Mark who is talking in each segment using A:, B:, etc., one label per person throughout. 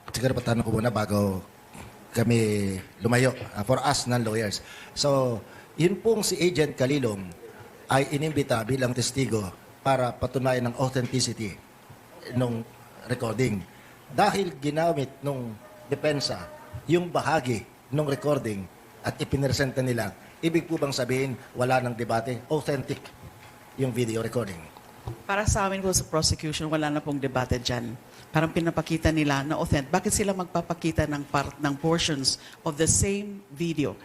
A: Siguro patanong ko muna bago kami lumayo for us non-lawyers. So, yun pong si Agent Kalilong ay inimbita bilang testigo para patunayan ng authenticity ng recording. Dahil ginamit nung depensa yung bahagi ng recording at ipinresenta nila, ibig po bang sabihin wala ng debate, authentic yung video recording?
B: Para sa amin po sa prosecution, wala na pong debate dyan. Parang pinapakita nila na authentic. Bakit sila magpapakita ng portions of the same video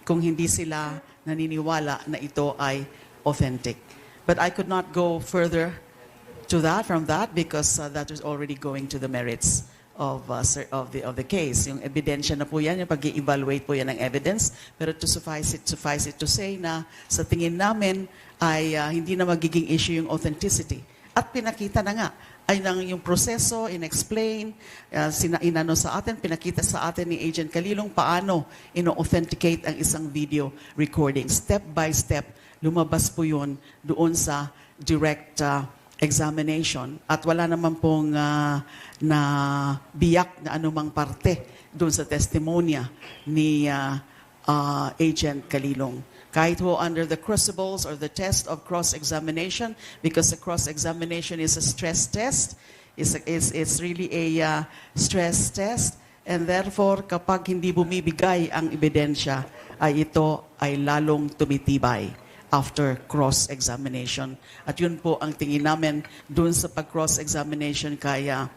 B: kung hindi sila naniniwala na ito ay authentic? But I could not go further to that, from that, because that was already going to the merits of the case. Yung ebidensya na po yan, yung pag-evaluate po yan ng evidence. Pero to suffice it to say na sa tingin namin ay hindi na magiging issue yung authenticity. At pinakita na nga, ay nang yung proseso, in-explain, inano sa atin, pinakita sa atin ni Agent Kalilong paano ino-authenticate ang isang video recording. Step by step, lumabas po yun doon sa direct examination. At wala naman pong na biyak na anumang parte doon sa testimonya ni Agent Kalilong. Kahit ho under the crucibles or the test of cross-examination, because the cross-examination is a stress test, it's really a stress test, and therefore kapag hindi bumibigay ang ebidensya, ay ito ay lalong tumitibay after cross-examination. At yun po ang tingin namin dun sa pag-cross-examination kaya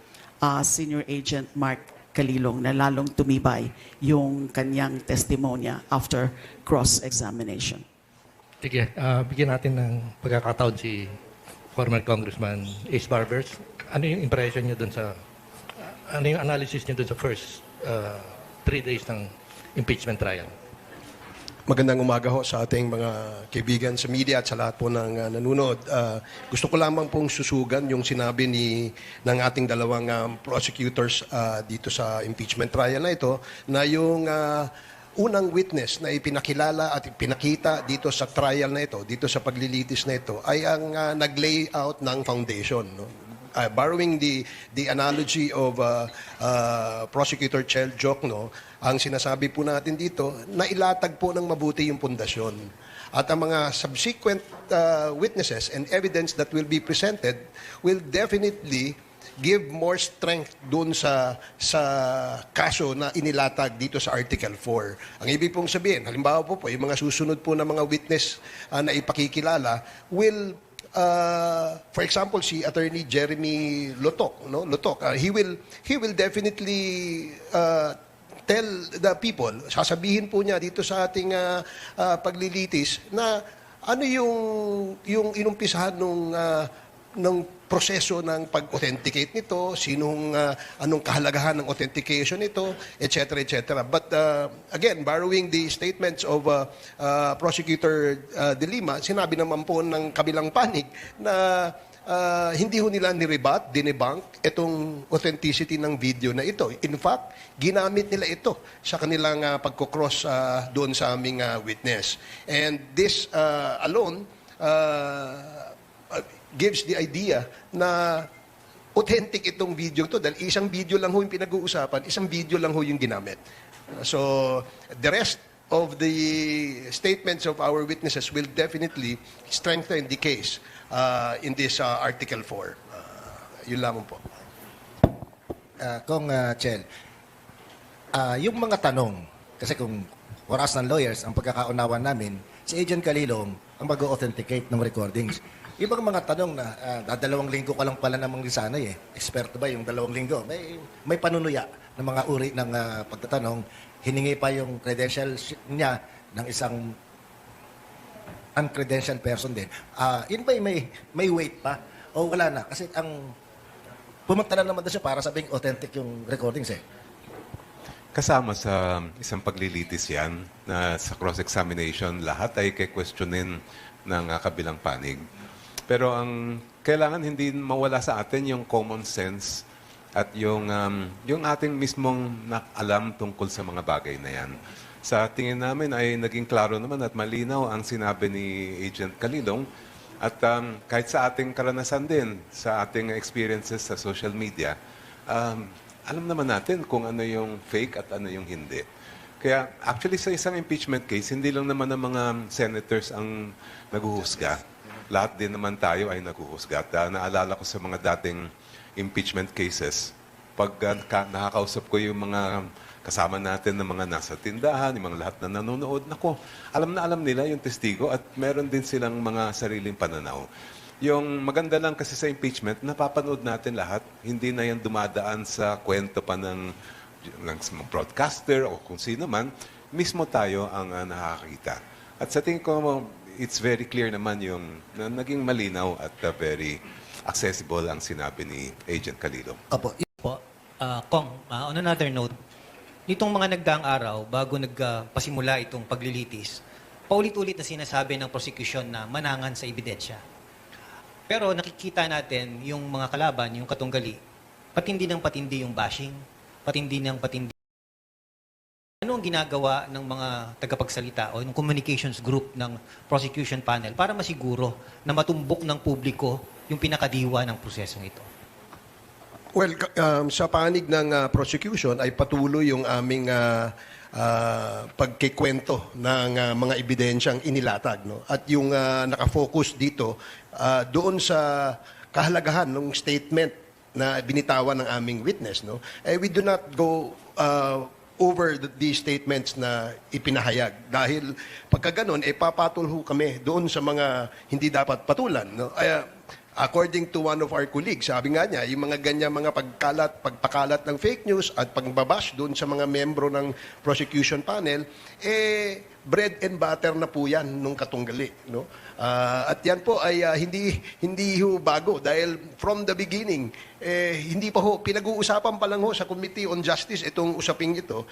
B: Senior Agent Mark Kalilong na lalong tumibay yung kanyang testimonya after cross-examination.
C: Sige, bigyan natin ng pagkakataon si former Congressman Ace Barbers. Ano yung impression niyo dun sa, ano yung analysis niyo dun sa first 3 days ng impeachment trial?
D: Magandang umaga ho sa ating mga kaibigan sa media at sa lahat po ng nanonood. Gusto ko lamang pong susugan yung sinabi ng ating dalawang prosecutors dito sa impeachment trial na ito, na yung unang witness na ipinakilala at ipinakita dito sa trial na ito, dito sa paglilitis na ito, ay ang nag-layout ng foundation. No? Borrowing the analogy of Prosecutor Chel Jokno, ang sinasabi po natin dito, nailatag po ng mabuti yung pundasyon. At ang mga subsequent witnesses and evidence that will be presented will definitely give more strength doon sa kaso na inilatag dito sa Article 4. Ang ibig pong sabihin, halimbawa po yung mga susunod po na mga witness na ipakikilala will for example, si Attorney Jeremy Lotok, no? He will definitely tell the people, sasabihin po niya dito sa ating paglilitis na ano yung inumpisahan ng proseso ng pag-authenticate nito, anong kahalagahan ng authentication nito, etc. etc. But again, borrowing the statements of Prosecutor De Lima, sinabi naman po ng kabilang panig na hindi ho nila ni-rebut, dinebunk itong authenticity ng video na ito. In fact, ginamit nila ito sa kanilang pagkocross doon sa aming witness. And this alone gives the idea na authentic itong video to dahil isang video lang ho yung pinag-uusapan, isang video lang ho yung ginamit. So, the rest of the statements of our witnesses will definitely strengthen the case in this Article 4. Yun lamang po.
A: Kung Chel, yung mga tanong, kasi kung for us ng lawyers, ang pagkakaunawan namin, si Agent Kalilong ang mag-authenticate ng recordings. Ibang mga tanong na, 2 linggo ka lang pala namang lisanay eh. Eksperto ba yung 2 linggo? May panunuya ng mga uri ng pagtatanong. Hiningi pa yung credentials niya ng isang uncredentialed person din. Yun ba may weight pa? O wala na? Kasi pumunta lang naman doon siya para sabing authentic yung recordings eh.
E: Kasama sa isang paglilitis yan na sa cross-examination, lahat ay questionin ng kabilang panig. Pero ang kailangan hindi mawala sa atin yung common sense at yung ating mismong alam tungkol sa mga bagay na yan. Sa tingin namin ay naging klaro naman at malinaw ang sinabi ni Agent Kalilong at kahit sa ating karanasan din, sa ating experiences sa social media, alam naman natin kung ano yung fake at ano yung hindi. Kaya actually sa isang impeachment case, hindi lang naman ng mga senators ang naghuhusga. Lahat din naman tayo ay naghuhusga. At naalala ko sa mga dating impeachment cases, pag nakakausap ko yung mga kasama natin ng mga nasa tindahan, yung mga lahat na nanonood, nako, alam na alam nila yung testigo at meron din silang mga sariling pananaw. Yung maganda lang kasi sa impeachment, napapanood natin lahat. Hindi na yan dumadaan sa kwento pa ng broadcaster o kung sino man. Mismo tayo ang nakakita. At sa tingin ko, it's very clear naman yung naging malinaw at very accessible ang sinabi ni Agent Calilo.
A: Opo.
F: Po, Kong, on another note, nitong mga nagdaang araw, bago nagpasimula itong paglilitis, paulit-ulit na sinasabi ng prosecution na manangan sa ebidensya. Pero nakikita natin yung mga kalaban, yung katunggali, patindi ng patindi yung bashing, patindi ng patindi. Ano ang ginagawa ng mga tagapagsalita o ng communications group ng prosecution panel para masiguro na matumbok ng publiko yung pinakadiwa ng prosesong ito?
D: Well, sa panig ng prosecution ay patuloy yung aming pagkikwento ng mga ebidensyang inilatag. No? At yung nakafocus dito doon sa kahalagahan ng statement na binitawan ng aming witness. No? We do not go over these statements na ipinahayag. Dahil pagka ganun, papatol ho kami doon sa mga hindi dapat patulan. No? According to one of our colleagues, sabi nga niya, yung mga ganyan mga pagpakalat ng fake news at pagbabash doon sa mga membro ng prosecution panel, bread and butter na po yan nung katunggali. No? At yan po ay hindi ho bago dahil from the beginning, hindi pa ho, pinag-uusapan pa lang ho sa Committee on Justice itong usaping ito,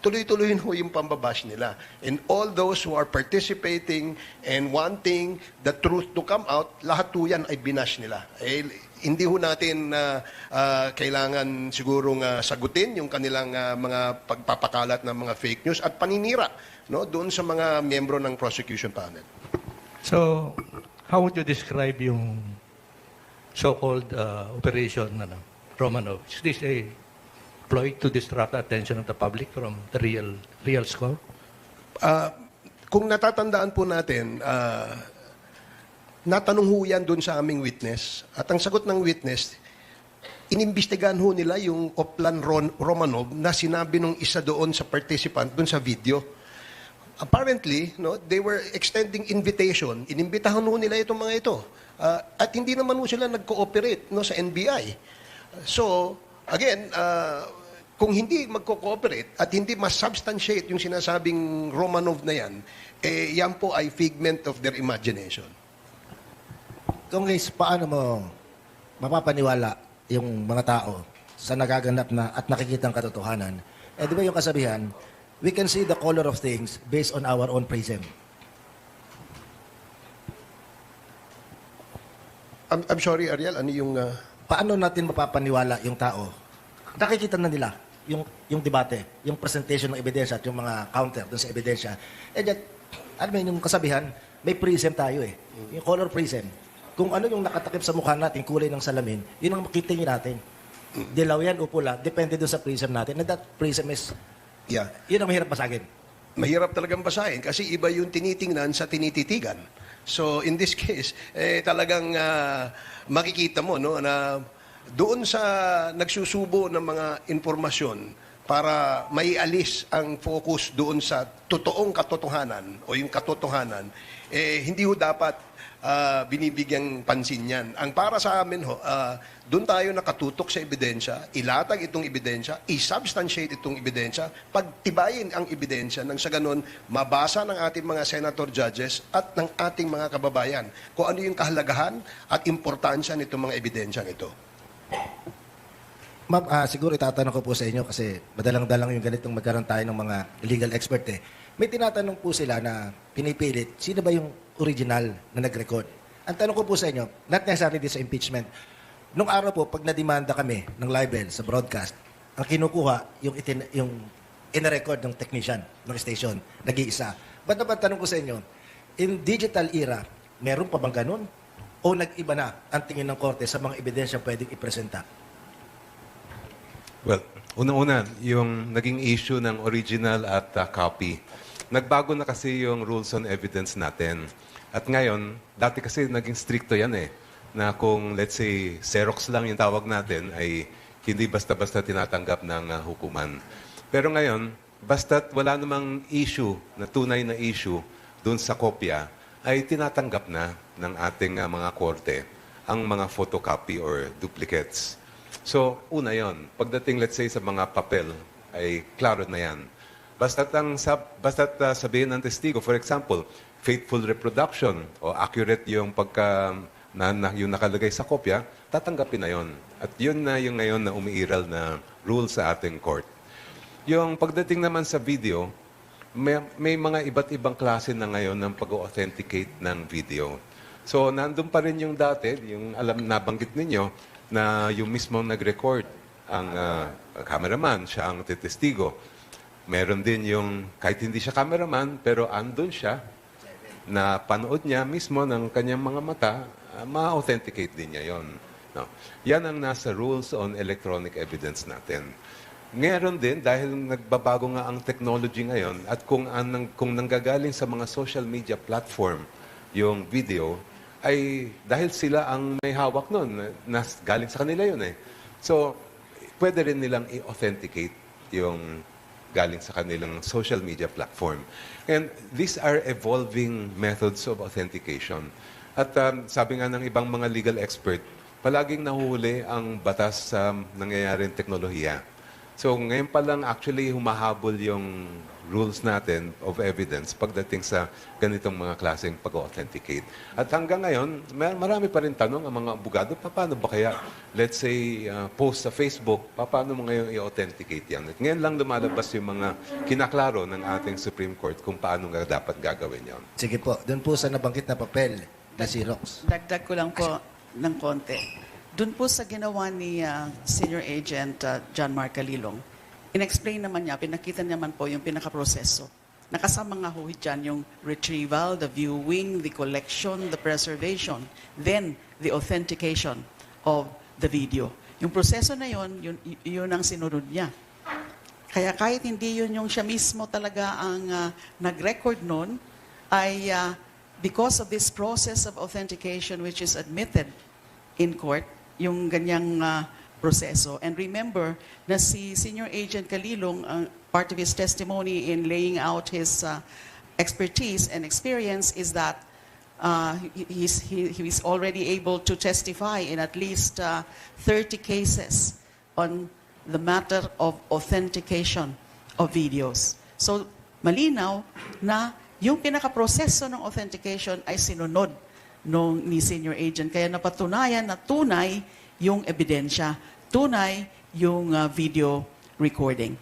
D: tuloy-tuloy ho yung pambabash nila. And all those who are participating and wanting the truth to come out, lahat po yan ay binash nila. Hindi ho natin kailangan sigurong sagutin yung kanilang mga pagpapakalat ng mga fake news at paninira no, doon sa mga miyembro ng prosecution panel.
C: So, how would you describe yung so-called operation Romanov? Is this a ploy to distract the attention of the public from the real score?
D: Kung natatandaan po natin, natanong ho yan doon sa aming witness. At ang sagot ng witness, inimbestigahan ho nila yung Oplan Romanov na sinabi nung isa doon sa participant doon sa video. Apparently, no, they were extending invitation. Inimbitahan ho nila itong mga ito. At hindi naman ho sila nag-cooperate no, sa NBI. So, again, kung hindi magko-cooperate at hindi mas-substantiate yung sinasabing Romanov na yan, yan po ay figment of their imagination.
A: Congress, paano mo mapapaniwala yung mga tao sa nagaganap na at nakikitang katotohanan? Di ba yung kasabihan, we can see the color of things based on our own prism.
D: I'm sorry, Ariel, ano yung...
A: Paano natin mapapaniwala yung tao? Nakikita na nila yung debate, yung presentation ng ebidensya at yung mga counter dun sa ebidensya. Alam mo yung kasabihan, may prism tayo eh. Yung color prism. Kung ano yung nakatakip sa mukha natin, kulay ng salamin, yun ang makitingin natin. Dilaw yan o pula, depende dun sa prism natin. And that prism is, yun ang mahirap basagin.
D: Mahirap talagang basahin kasi iba yung tinitingnan sa tinititigan. So in this case, talagang makikita mo no, na doon sa nagsusubo ng mga informasyon para maialis ang focus doon sa totoong katotohanan o yung katotohanan, hindi ho dapat binibigyang pansin yan. Ang para sa amin ho, doon tayo nakatutok sa ebidensya, ilatag itong ebidensya, i-substantiate itong ebidensya, pagtibayin ang ebidensya nang sa ganun mabasa ng ating mga senator judges at ng ating mga kababayan kung ano yung kahalagahan at importansya nitong mga ebidensyang ito.
A: Ma'am, siguro itatanong ko po sa inyo kasi madalang-dalang yung ganitong magkaroon tayo ng mga legal expert eh. May tinatanong po sila na pinipilit, sino ba yung original na nag-record? Ang tanong ko po sa inyo, not necessarily this impeachment, nung araw po, pag nadimanda kami ng libel sa broadcast, ang kinukuha, yung ina-record ng technician ng station, nag-iisa. Ba't naman tanong ko sa inyo, in digital era, meron pa bang ganun? O nag-iba na ang tingin ng korte sa mga ebidensyang pwedeng ipresenta?
E: Well, unang-una, yung naging issue ng original at copy. Nagbago na kasi yung rules on evidence natin. At ngayon, dati kasi naging stricto yan eh, na kung let's say Xerox lang yung tawag natin ay hindi basta-basta tinatanggap ng hukuman. Pero ngayon, basta't wala namang issue, na tunay na issue dun sa kopya, ay tinatanggap na ng ating mga korte ang mga photocopy or duplicates. So, una yon. Pagdating, let's say, sa mga papel, ay klaro na yan. Basta't sabihin ng testigo, for example, faithful reproduction o accurate yung yung nakalagay sa kopya, tatanggapin na yon. At yun na yung ngayon na umiiral na rule sa ating court. Yung pagdating naman sa video, may mga iba't ibang klase na ngayon ng pag-authenticate ng video. So, nandun pa rin yung dati, yung nabanggit ninyo, na yung mismo nag-record ang cameraman, siya ang testigo. Meron din yung, kahit hindi siya cameraman, pero andun siya, na panood niya mismo ng kanyang mga mata, ma-authenticate din niya yon. No. Yan ang nasa rules on electronic evidence natin. Ngayon din, dahil nagbabago nga ang technology ngayon, at kung nanggagaling sa mga social media platform yung video, ay dahil sila ang may hawak nun, galing sa kanila yun eh. So, pwede rin nilang i-authenticate yung galing sa kanilang social media platform. And these are evolving methods of authentication. At sabi nga ng ibang mga legal expert, palaging nahuhuli ang batas sa nangyayaring teknolohiya. So ngayon pa lang actually humahabol yung rules natin of evidence pagdating sa ganitong mga klaseng pag-authenticate. At hanggang ngayon, marami pa rin tanong ang mga abogado, paano ba kaya, let's say, post sa Facebook, paano mo ngayon i-authenticate yan? At ngayon lang lumalabas yung mga kinaklaro ng ating Supreme Court kung paano nga dapat gagawin yon.
A: Sige po, doon po sa nabanggit na papel na Xerox.
B: Dagdag ko lang po ng konti. Doon po sa ginawa ni Senior Agent John Mark Calilong, in-explain naman niya, pinakita naman po yung pinaka-proseso. Nakasama nga ho dyan yung retrieval, the viewing, the collection, the preservation, then the authentication of the video. Yung proseso na yun ang sinunod niya. Kaya kahit hindi yun yung siya mismo talaga ang nag-record nun, ay because of this process of authentication which is admitted in court, yung ganyang proseso. And remember na si Senior Agent Calilong, part of his testimony in laying out his expertise and experience is that he was already able to testify in at least 30 cases on the matter of authentication of videos. So, malinaw na yung pinaka-proseso ng authentication ay sinunod ni Senior Agent. Kaya napatunayan na tunay yung ebidensya, tunay yung video recording.